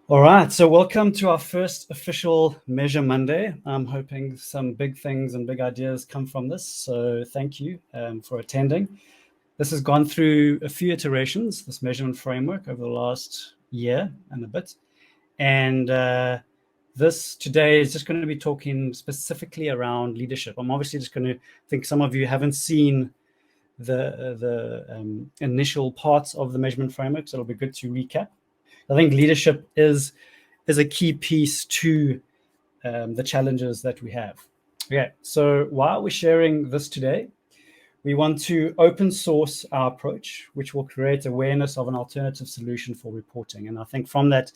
All right, so welcome to our first official Measure Monday. I'm hoping some big things and big ideas come from this, so thank you for attending. This has gone through a few iterations, this measurement framework, over the last year and a bit. And this today is just going to be talking specifically around leadership. I'm obviously just going to think some of you haven't seen the initial parts of the measurement framework, so it'll be good to recap. I think leadership is a key piece to the challenges that we have. Okay, so while we're sharing this today, we want to open source our approach, which will create awareness of an alternative solution for reporting. And I think from that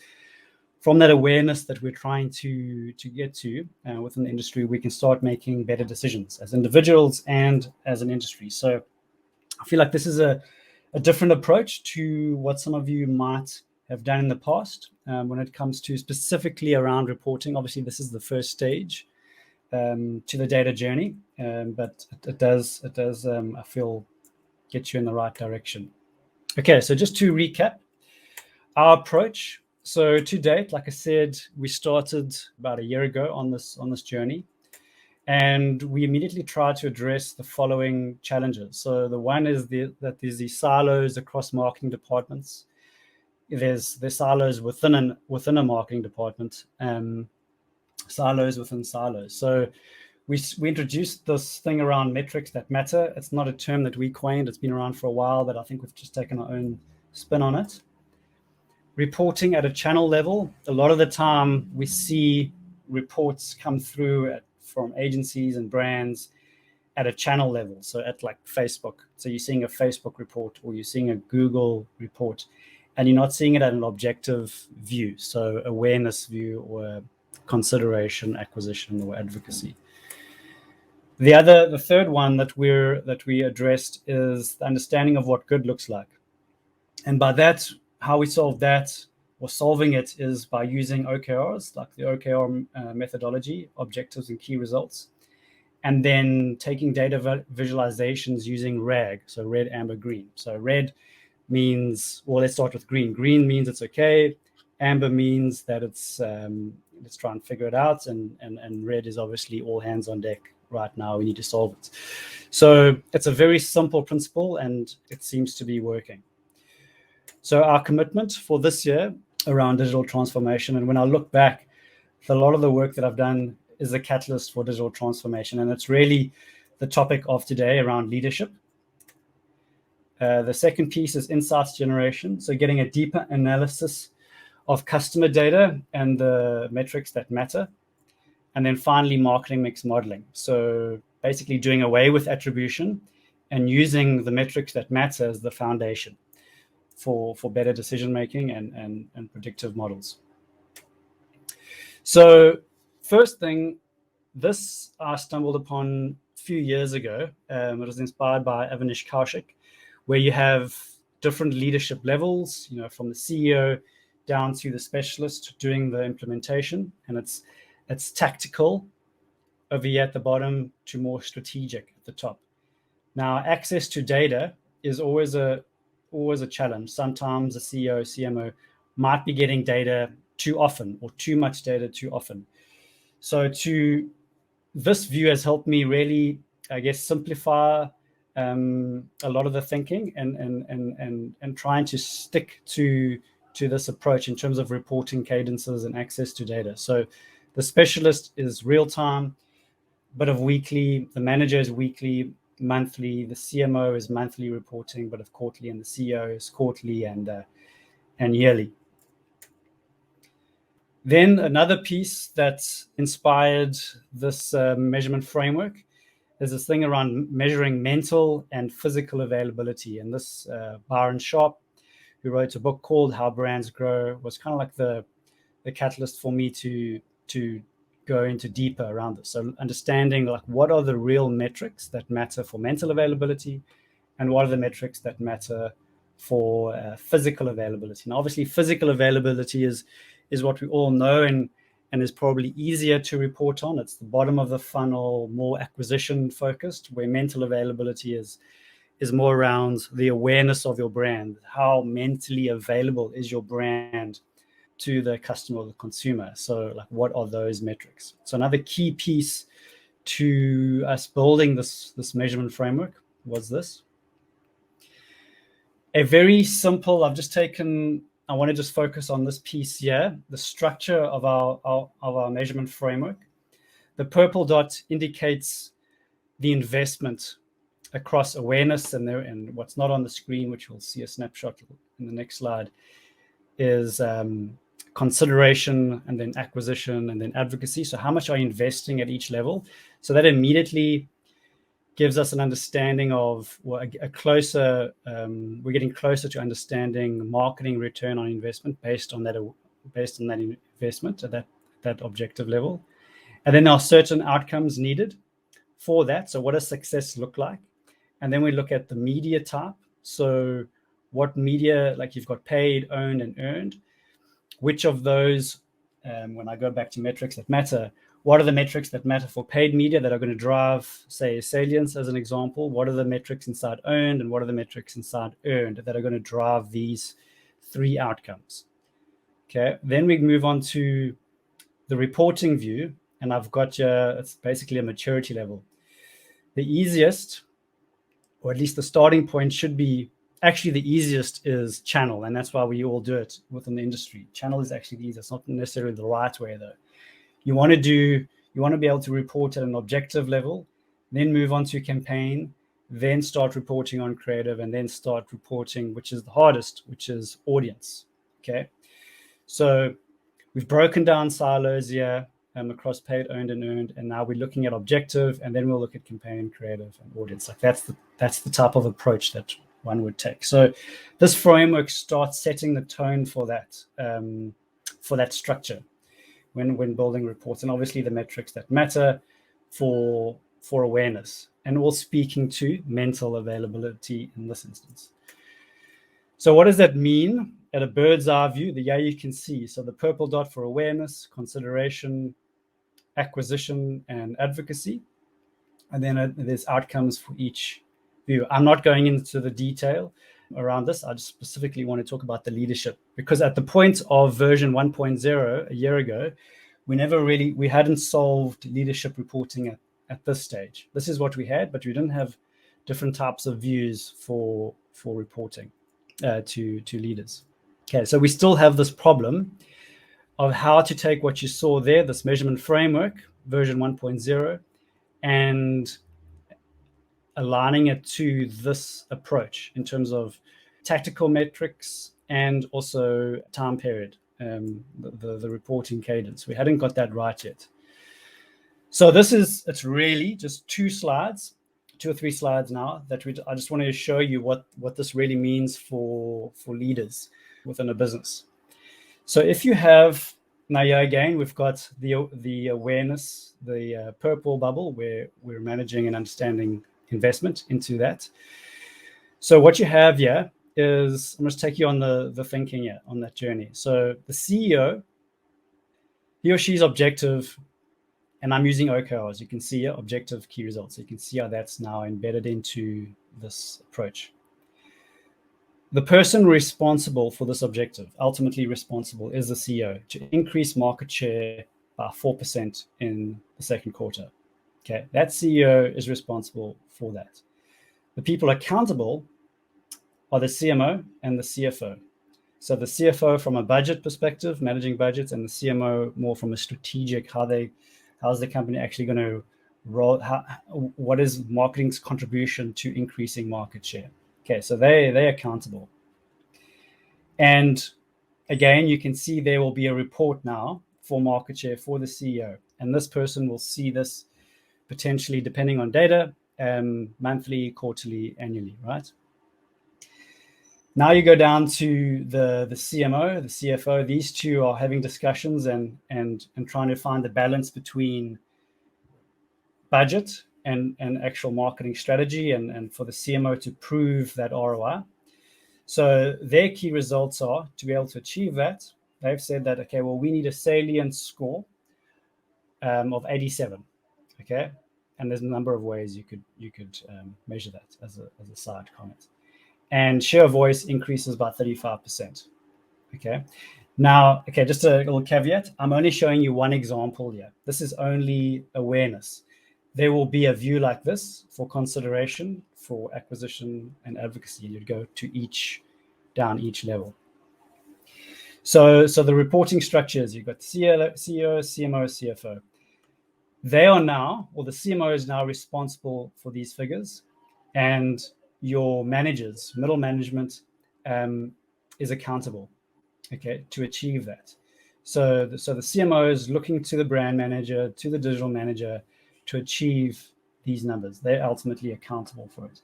awareness that we're trying to get to within the industry, we can start making better decisions as individuals and as an industry. So I feel like this is a different approach to what some of you might have done in the past when it comes to specifically around reporting. Obviously, this is the first stage to the data journey, but it does I feel get you in the right direction. Okay, so just to recap our approach. So to date, like I said, we started about a year ago on this journey, and we immediately tried to address the following challenges. So the one is that there's these silos across marketing departments. There's silos within a marketing department, silos within silos. So we introduced this thing around metrics that matter. It's not a term that we coined. It's been around for a while, but I think we've just taken our own spin on it. Reporting at a channel level. A lot of the time we see reports come through from agencies and brands at a channel level. So at like Facebook. So you're seeing a Facebook report or you're seeing a Google report, and you're not seeing it at an objective view, so awareness view or consideration, acquisition, or advocacy. The third one that we addressed is the understanding of what good looks like, and by that, how we solve that or solving it is by using OKRs, like the OKR methodology, objectives and key results, and then taking data visualizations using RAG, so red, amber, green. So red means, well, let's start with green. Green means it's okay. Amber means that it's let's try and figure it out, and red is obviously all hands on deck right now. We need to solve it. So it's a very simple principle, and it seems to be working. So our commitment for this year around digital transformation, and when I look back, a lot of the work that I've done is the catalyst for digital transformation, and it's really the topic of today around leadership. The second piece is insights generation. So getting a deeper analysis of customer data and the metrics that matter. And then finally, marketing mix modeling. So basically doing away with attribution and using the metrics that matter as the foundation for better decision-making and predictive models. So first thing, this I stumbled upon a few years ago. It was inspired by Avanish Kaushik, where you have different leadership levels, from the CEO down to the specialist doing the implementation, and it's tactical over here at the bottom to more strategic at the top. Now, access to data is always a challenge. Sometimes the CEO, CMO might be getting data too often or too much data too often. So this view has helped me really, I guess, simplify a lot of the thinking and trying to stick to this approach in terms of reporting cadences and access to data. So the specialist is real time, bit of weekly, the manager is weekly, monthly, the CMO is monthly reporting, but of quarterly, and the CEO is quarterly and yearly. Then another piece that inspired this measurement framework is this thing around measuring mental and physical availability. And this Byron Sharp, who wrote a book called How Brands Grow, was kind of like the catalyst for me to go into deeper around this. So understanding like what are the real metrics that matter for mental availability, and what are the metrics that matter for physical availability. And obviously, physical availability is what we all know and is probably easier to report on. It's the bottom of the funnel, more acquisition focused, where mental availability is more around the awareness of your brand. How mentally available is your brand to the customer or the consumer. So like, what are those metrics? So another key piece to us building this measurement framework was this. A very simple, I want to just focus on this piece here, the structure of our measurement framework. The purple dot indicates the investment across awareness, and what's not on the screen, which we'll see a snapshot in the next slide, is consideration, and then acquisition, and then advocacy. So how much are you investing at each level? So that immediately gives us an understanding of, well, we're getting closer to understanding marketing return on investment based on that investment at that objective level. And then there are certain outcomes needed for that. So what does success look like? And then we look at the media type. So what media, like you've got paid, owned, and earned. Which of those, when I go back to metrics that matter, what are the metrics that matter for paid media that are going to drive, say, salience as an example? What are the metrics inside owned, and what are the metrics inside earned that are going to drive these three outcomes? Okay, then we move on to the reporting view, and I've got it's basically a maturity level. The easiest, or at least the starting point, should be, actually the easiest is channel, and that's why we all do it within the industry. Channel is actually the easiest. It's not necessarily the right way though. You want to be able to report at an objective level, then move on to campaign, then start reporting on creative, and then start reporting, which is the hardest, which is audience. Okay, so we've broken down silos here across paid, owned, and earned, and now we're looking at objective, and then we'll look at campaign, creative, and audience. Like that's the type of approach that one would take. So this framework starts setting the tone for that structure when building reports, and obviously the metrics that matter for awareness, and all speaking to mental availability in this instance. So what does that mean at a bird's eye view? You can see, so the purple dot for awareness, consideration, acquisition, and advocacy, and then there's outcomes for each view. I'm not going into the detail around this. I just specifically want to talk about the leadership, because at the point of version 1.0 a year ago, we hadn't solved leadership reporting at this stage. This is what we had, but we didn't have different types of views for reporting to leaders. Okay, so we still have this problem of how to take what you saw there, this measurement framework, version 1.0, and aligning it to this approach in terms of tactical metrics and also time period, the reporting cadence. We hadn't got that right yet. So it's really just 2 or 3 slides now that I just want to show you what this really means for leaders within a business. So if you have, now here again, we've got the awareness, the purple bubble, where we're managing and understanding investment into that. So what you have here is, I'm going to take you on the thinking here, on that journey. So the CEO, he or she's objective, and I'm using OKRs. You can see here, objective key results. So you can see how that's now embedded into this approach. The person responsible for this objective, ultimately responsible, is the CEO, to increase market share by 4% in the second quarter. Okay, that CEO is responsible for that. The people accountable are the CMO and the CFO. So the CFO from a budget perspective, managing budgets, and the CMO more from a strategic, how's the company actually going to roll, what is marketing's contribution to increasing market share. Okay, so they're accountable. And again, you can see there will be a report now for market share for the CEO. And this person will see this potentially, depending on data, monthly, quarterly, annually, right? Now you go down to the CMO, the CFO. These two are having discussions and trying to find the balance between budget and actual marketing strategy, and for the CMO to prove that ROI. So their key results are, to be able to achieve that, they've said that, okay, well, we need a salience score of 87. Okay, and there's a number of ways you could measure that as a side comment. And share of voice increases by 35%. Okay, Now, okay, just a little caveat. I'm only showing you one example here. This is only awareness. There will be a view like this for consideration, for acquisition and advocacy. You'd go to down each level. So the reporting structures, you've got CEO, CMO, CFO. They are now, or the CMO is now responsible for these figures, and your managers, middle management, is accountable, okay, to achieve that. So the CMO is looking to the brand manager, to the digital manager to achieve these numbers. They're ultimately accountable for it.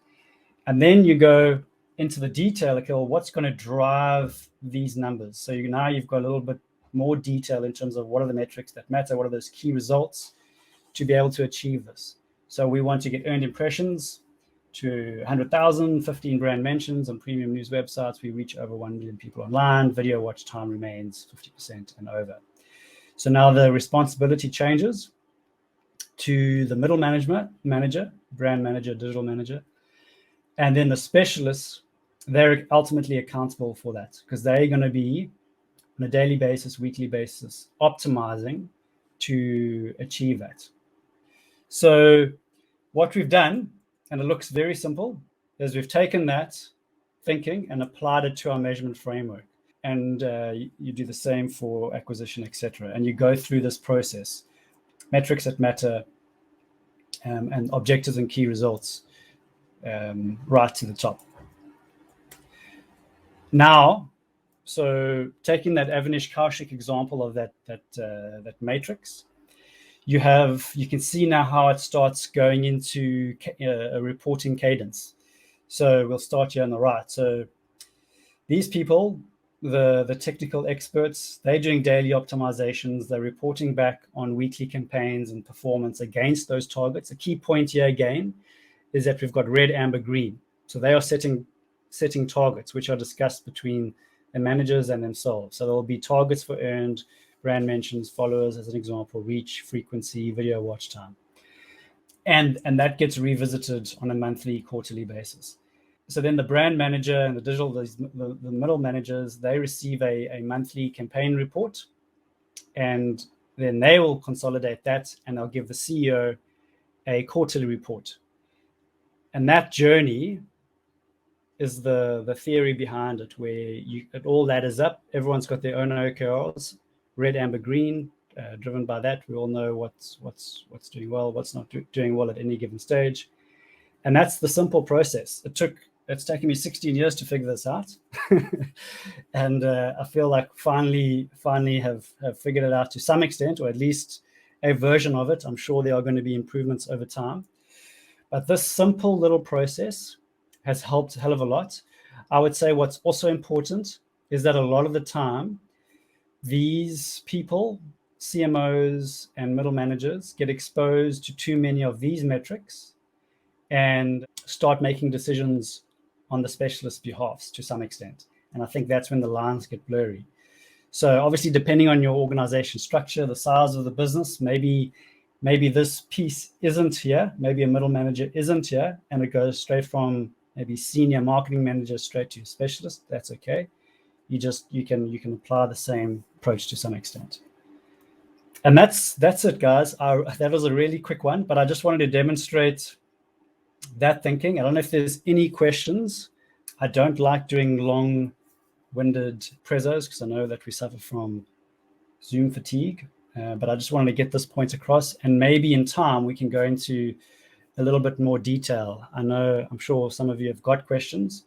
And then you go into the detail, okay, well, what's going to drive these numbers? So now you've got a little bit more detail in terms of what are the metrics that matter, what are those key results to be able to achieve this. So we want to get earned impressions to 100,000, 15 brand mentions on premium news websites. We reach over 1 million people online. Video watch time remains 50% and over. So now the responsibility changes to the middle manager, brand manager, digital manager. And then the specialists, they're ultimately accountable for that because they're going to be on a daily basis, weekly basis, optimizing to achieve that. So what we've done, and it looks very simple, is we've taken that thinking and applied it to our measurement framework. And you do the same for acquisition, etc. And you go through this process, metrics that matter, and objectives and key results, right to the top. Now, so taking that Avnish Kaushik example of that matrix, you can see now how it starts going into a reporting cadence. So we'll start here on the right. So these people, the technical experts, they're doing daily optimizations. They're reporting back on weekly campaigns and performance against those targets. A key point here again is that we've got red, amber, green. So they are setting targets, which are discussed between the managers and themselves. So there will be targets for earned, brand mentions, followers, as an example, reach, frequency, video watch time. And that gets revisited on a monthly, quarterly basis. So then the brand manager and the middle managers, they receive a monthly campaign report, and then they will consolidate that and they'll give the CEO a quarterly report. And that journey is the theory behind it, where it all ladders up. Everyone's got their own OKRs, red, amber, green, driven by that. We all know what's doing well, what's not doing well at any given stage. And that's the simple process. It's taken me 16 years to figure this out. And I feel like finally have figured it out to some extent, or at least a version of it. I'm sure there are going to be improvements over time. But this simple little process has helped a hell of a lot. I would say what's also important is that a lot of the time, these people, CMOs and middle managers, get exposed to too many of these metrics and start making decisions on the specialist behalf to some extent. And I think that's when the lines get blurry. So obviously, depending on your organization structure, the size of the business, maybe this piece isn't here, maybe a middle manager isn't here, and it goes straight from maybe senior marketing manager straight to specialist. That's okay. You can apply the same approach to some extent. And that's it, guys. That was a really quick one, but I just wanted to demonstrate that thinking. I don't know if there's any questions. I don't like doing long-winded prezos because I know that we suffer from Zoom fatigue, but I just wanted to get this point across, and maybe in time we can go into a little bit more detail. I'm sure some of you have got questions,